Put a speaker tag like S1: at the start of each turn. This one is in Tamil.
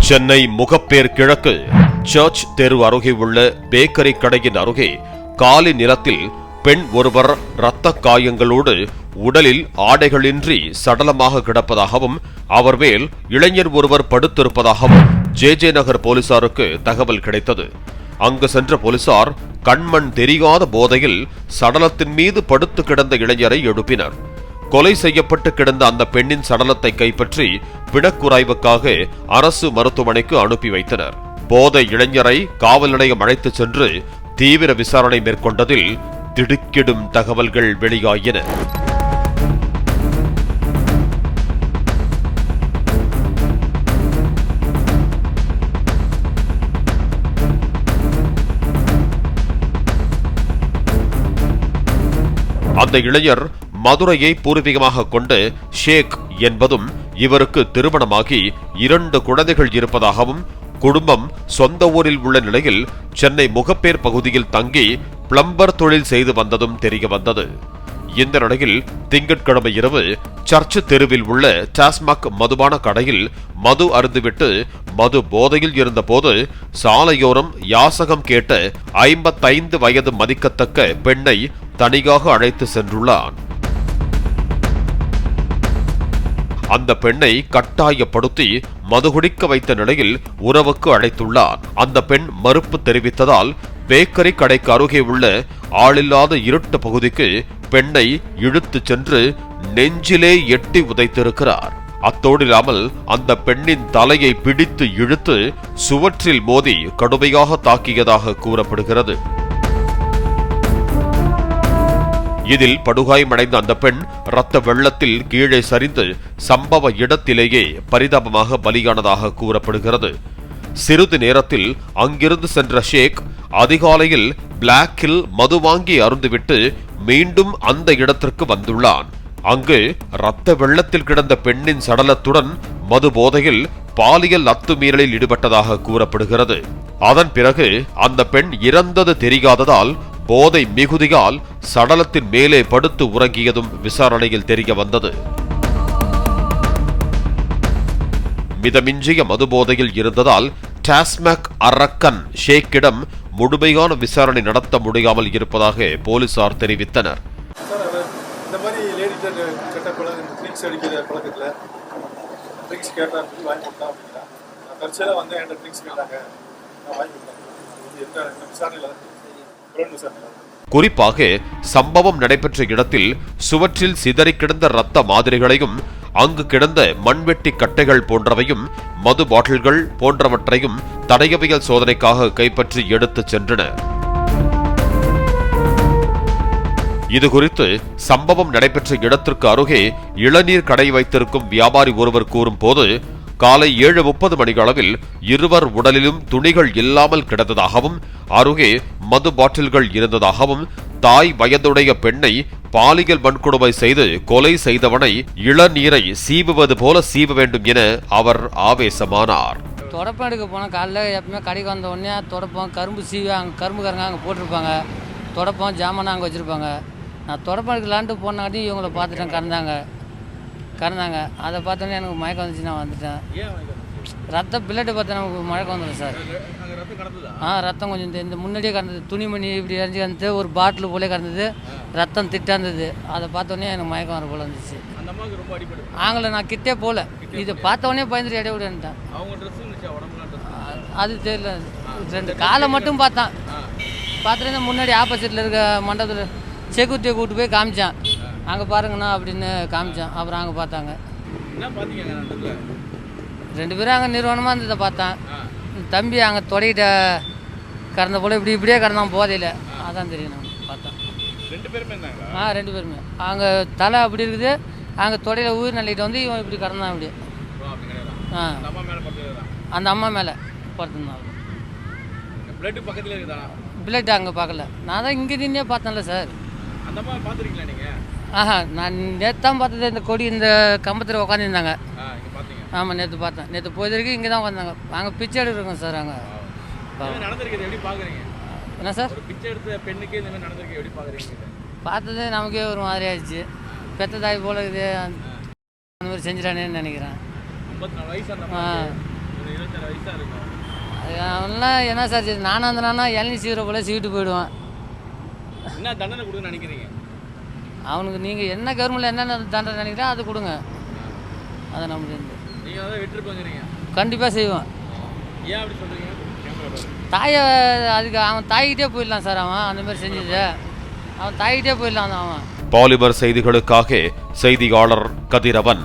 S1: சென்னை முகப்பேர் கிழக்கு சர்ச் தெரு அருகே உள்ள பேக்கரி கடையின் அருகே காலி நிலத்தில் பெண் ஒருவர் இரத்த காயங்களோடு உடலில் ஆடைகளின்றி சடலமாக கிடப்பதாகவும் அவர் மேல் இளைஞர் ஒருவர் படுத்திருப்பதாகவும் ஜே நகர் போலீசாருக்கு தகவல் கிடைத்தது. அங்கு சென்ற போலீசார் கண்மண் தெரியாத போதையில் சடலத்தின் மீது படுத்து கிடந்த இளைஞரை எழுப்பினர். கொலை செய்யப்பட்டு கிடந்த அந்த பெண்ணின் சடலத்தை கைப்பற்றி பிணக்குறாய்வுக்காக அரசு மருத்துவமனைக்கு அனுப்பி வைத்தனர். போதை இளைஞரை காவல் நிலையம் அழைத்துச் சென்று தீவிர விசாரணை மேற்கொண்டதில் திடுக்கிடும் தகவல்கள் வெளியாயின. அந்த இளைஞர் மதுரையை பூர்வீகமாக கொண்டு ஷேக் என்பதும் இவருக்கு திருமணமாகி 2 குழந்தைகள் இருப்பதாகவும் குடும்பம் சொந்த ஊரில் உள்ள நிலையில் சென்னை முகப்பேர் பகுதியில் தங்கி பிளம்பர் தொழில் செய்து வந்ததும் தெரிய வந்தது. இந்த நிலையில் திங்கட்கிழமை இரவு சர்ச் தெருவில் உள்ள டாஸ்மாக் மதுபான கடையில் மது அருந்துவிட்டு மது போதையில் இருந்தபோது சாலையோரம் யாசகம் கேட்ட 55 வயது மதிக்கத்தக்க பெண்ணை தனியாக அழைத்து சென்றுள்ளான். அந்த பெண்ணை கட்டாயப்படுத்தி மதுகுடிக்க வைத்த நிலையில் உறவுக்கு அழைத்துள்ளார். அந்த பெண் மறுப்பு தெரிவித்ததால் பேக்கரி கடைக்கு அருகே உள்ள ஆளில்லாத இருட்டு பகுதிக்கு பெண்ணை இழுத்துச் சென்று நெஞ்சிலே எட்டி உதைத்திருக்கிறார். அத்தோடு இல்லாமல் அந்த பெண்ணின் தலையை பிடித்து இழுத்து சுவற்றில் மோதி கடுமையாக தாக்கியதாக கூறப்படுகிறது. இதில் படுகாயமடைந்த அந்த பெண் இரத்த வெள்ளத்தில் கீழே சரிந்து சம்பவ இடத்திலேயே பரிதாபமாக பலியானதாக கூறப்படுகிறது. சிறிது நேரத்தில் அங்கிருந்து சென்ற ஷேக் அதிகாலையில் பிளாக்கில் மது வாங்கி அருந்துவிட்டு மீண்டும் அந்த இடத்திற்கு வந்துள்ளான். அங்கு இரத்த வெள்ளத்தில் கிடந்த பெண்ணின் சடலத்துடன் மது போதையில் பாலியல் அத்துமீறலில் ஈடுபட்டதாக கூறப்படுகிறது. அதன் பிறகு அந்த பெண் இறந்தது தெரியாததால் போதை மிகுதியால் சடலத்தின் மேலே படுத்து உறங்கியதும் விசாரணையில் தெரிய வந்தது. மிதமிஞ்சிய மது போதையில் இருந்ததால் டாஸ்மாக் அரக்கன் ஷேக்கிடம் முழுமையான விசாரணை நடத்த முடியாமல் இருப்பதாக போலீசார் தெரிவித்தனர். குறிப்பாக சம்பவம் நடைபெற்ற இடத்தில் சுவற்றில் சிதறி கிடந்த இரத்த மாதிரிகளையும் அங்கு கிடந்த மண்வெட்டி கட்டைகள் போன்றவையும் மது பாட்டில்கள் போன்றவற்றையும் தடயவியல் சோதனைக்காக கைப்பற்றி எடுத்துச் சென்றனர். இதுகுறித்து சம்பவம் நடைபெற்ற இடத்திற்கு அருகே இளநீர் கடை வைத்திருக்கும் வியாபாரி ஒருவர் கூறும் போது காலை 7:30 மணியளவில் இருவர் உடலிலும் துணிகள் இல்லாமல் கிடந்ததாகவும் அருகே மது பாட்டில்கள் இருந்ததாகவும் தாய் வயதுடைய பெண்ணை பாலியல் வன்கொடுமை செய்து கொலை செய்தவனை இளநீரை சீவுவது போல சீவ வேண்டும் என அவர் ஆவேசமானார்.
S2: தொடப்பம் எடுக்க போனால் காலைல எப்பவுமே கடைக்கு வந்த உடனே தொடப்பம் கரும்பு சீவி அங்கே கரும்புக்காரங்க அங்கே போட்டிருப்பாங்க. தொடப்பம் ஜாமான் அங்கே வச்சுருப்பாங்க. நான் தொடப்பம் எடுக்கலான்ட்டு போனாட்டி இவங்களை பார்த்துட்டேன் கறந்தாங்க. அதை பார்த்தோன்னே எனக்கு மயக்கம் வந்துச்சு. நான் வந்துட்டேன். ரத்தம் பிளட்டு பார்த்தா நமக்கு மயக்கம் வந்துடும் சார். ரத்தம் கொஞ்சம் இந்த முன்னாடியே கறந்தது. துணிமணி இப்படி எரிஞ்சு கறந்து ஒரு பாட்டில் போலே கறந்தது. ரத்தம் திட்டாந்தது. அதை பார்த்தோன்னே எனக்கு மயக்கம் வர போல வந்துச்சு. ஆங்களை நான் கிட்டே போகல. இதை பார்த்தோன்னே பயந்துட்டு இடைய விடுன்ட்டேன். அது தெரியல. 2 காலை மட்டும் பார்த்துட்டு முன்னாடி ஆப்போசிட்டில் இருக்க மண்டபத்தில் செக்யூரிட்டியை கூப்பிட்டு போய் காமிச்சான். அங்கே பாருங்கண்ணா அப்படின்னு காமிச்சான். அப்புறம் அங்கே பார்த்தாங்க. 2 பேரும் அங்கே நிறுவனமாக இருந்ததை பார்த்தான். தம்பி அங்கே தொடையிட்ட கறந்த போல இப்படியே கறந்தான் போதையில். அதான் தெரியும். நான் பார்த்தேன் 2 பேருமே அங்கே தலை அப்படி இருக்குது. அங்கே தொடையில் உயிர் நல்லிட்டு வந்து இவன் இப்படி கறந்தான். இப்படி அந்த அம்மா மேலே படுத்துருந்தான். பிளட் அங்கே பார்க்கல. நான் தான் இங்கே நின்னே பார்த்தேன்ல சார். நான் நேற்று தான் பார்த்தது. இந்த கொடி இந்த கம்பத்தில் உட்காந்துருந்தாங்க. ஆமாம், நேற்று பார்த்தேன். நேற்று போயிருக்கேன். இங்கே தான் வந்தாங்க. அங்கே பிச்சை எடுக்கிறோம் சார். அங்கே என்ன சார் பார்த்தது நமக்கே ஒரு மாதிரி ஆயிடுச்சு. பெத்த தாய் போல இது அந்த மாதிரி செஞ்சிடானேன்னு நினைக்கிறேன்.
S3: ஒரு 26 வயசா இருக்கும்.
S2: அவன்லாம் என்ன சார் செய்யுது? நானாக இருந்தேன்னா இளநீ சீக்கிரம் போல சீட்டு போயிடுவேன்.
S3: என்ன தண்டனை கொடுக்குன்னு நினைக்கிறீங்க?
S2: அவனுக்கு நீங்கள் என்ன கவர்மெண்ட்டில் என்னென்ன தண்டனை நினைக்கிறா அது கொடுங்க. அதை நம்ம
S3: நீங்கள் அதை விட்டுருப்போங்கிறீங்க.
S2: கண்டிப்பாக செய்வேன்.
S3: ஏன் அப்படி சொல்கிறீங்க?
S2: தாயை அதுக்கு அவன் தாய்கிட்டே போயிடலாம் சார். அவன் அந்த மாதிரி செஞ்சது அவன் தாய்கிட்டே போயிடலாம் அவன்.
S1: பாலிமர் செய்திகளுக்காக செய்தியாளர் கதிரவன்.